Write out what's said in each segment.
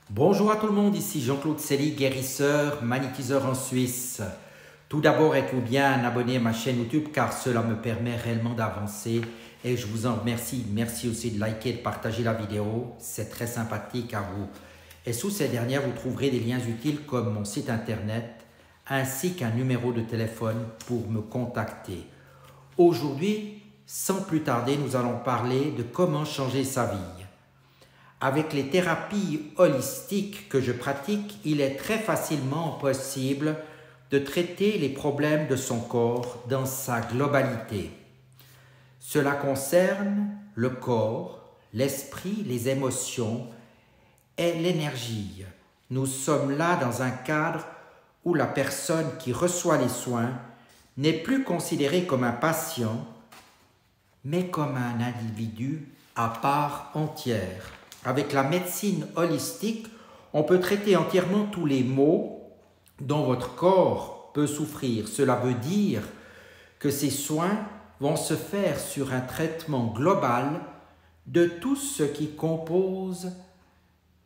Bonjour à tout le monde, ici Jean-Claude Célie, guérisseur, magnétiseur en Suisse. Tout d'abord, êtes-vous bien abonné à ma chaîne YouTube car cela me permet réellement d'avancer et je vous en remercie. Merci aussi de liker et de partager la vidéo, c'est très sympathique à vous. Et sous ces dernières, vous trouverez des liens utiles comme mon site internet ainsi qu'un numéro de téléphone pour me contacter. Aujourd'hui, sans plus tarder, nous allons parler de comment changer sa vie. Avec les thérapies holistiques que je pratique, il est très facilement possible de traiter les problèmes de son corps dans sa globalité. Cela concerne le corps, l'esprit, les émotions et l'énergie. Nous sommes là dans un cadre où la personne qui reçoit les soins n'est plus considérée comme un patient, mais comme un individu à part entière. Avec la médecine holistique, on peut traiter entièrement tous les maux dont votre corps peut souffrir. Cela veut dire que ces soins vont se faire sur un traitement global de tout ce qui compose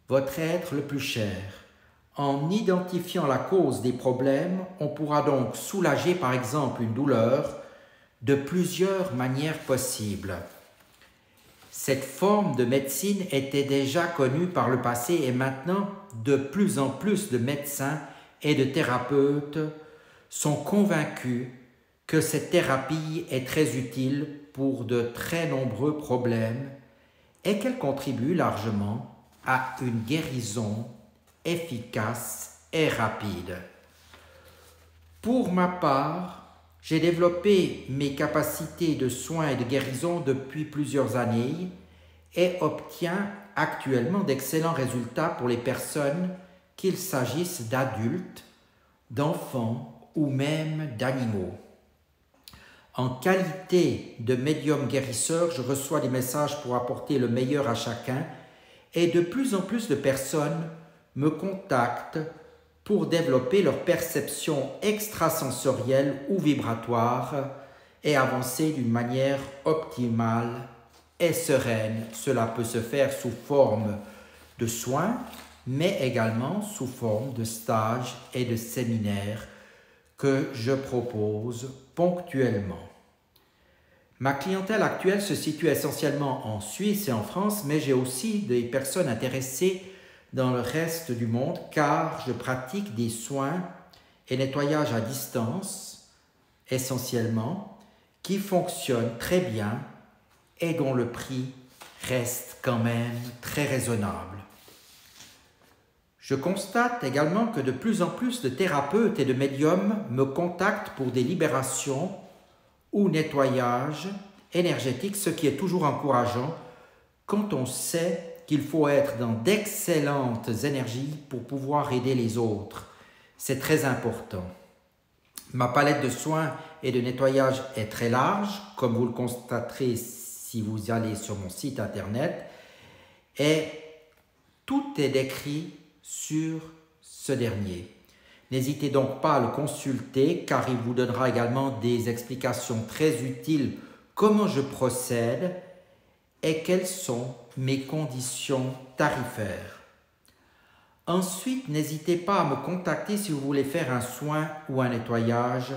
votre être le plus cher. En identifiant la cause des problèmes, on pourra donc soulager par exemple une douleur de plusieurs manières possibles. Cette forme de médecine était déjà connue par le passé et maintenant, de plus en plus de médecins et de thérapeutes sont convaincus que cette thérapie est très utile pour de très nombreux problèmes et qu'elle contribue largement à une guérison efficace et rapide. Pour ma part, j'ai développé mes capacités de soins et de guérison depuis plusieurs années et obtiens actuellement d'excellents résultats pour les personnes, qu'il s'agisse d'adultes, d'enfants ou même d'animaux. En qualité de médium guérisseur, je reçois des messages pour apporter le meilleur à chacun et de plus en plus de personnes me contactent pour développer leur perception extrasensorielle ou vibratoire et avancer d'une manière optimale et sereine. Cela peut se faire sous forme de soins, mais également sous forme de stages et de séminaires que je propose ponctuellement. Ma clientèle actuelle se situe essentiellement en Suisse et en France, mais j'ai aussi des personnes intéressées dans le reste du monde car je pratique des soins et nettoyages à distance essentiellement qui fonctionnent très bien et dont le prix reste quand même très raisonnable. Je constate également que de plus en plus de thérapeutes et de médiums me contactent pour des libérations ou nettoyages énergétiques, ce qui est toujours encourageant quand on sait qu'il faut être dans d'excellentes énergies pour pouvoir aider les autres. C'est très important. Ma palette de soins et de nettoyage est très large, comme vous le constaterez si vous allez sur mon site internet, et tout est décrit sur ce dernier. N'hésitez donc pas à le consulter car il vous donnera également des explications très utiles comment je procède et quelles sont mes conditions tarifaires. Ensuite, n'hésitez pas à me contacter si vous voulez faire un soin ou un nettoyage,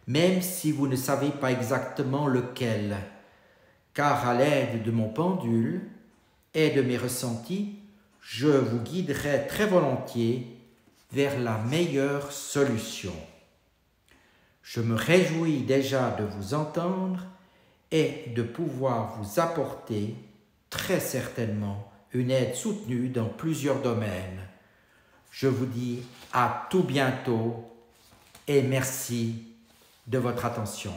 même si vous ne savez pas exactement lequel, car à l'aide de mon pendule et de mes ressentis, je vous guiderai très volontiers vers la meilleure solution. Je me réjouis déjà de vous entendre et de pouvoir vous apporter très certainement une aide soutenue dans plusieurs domaines. Je vous dis à tout bientôt et merci de votre attention.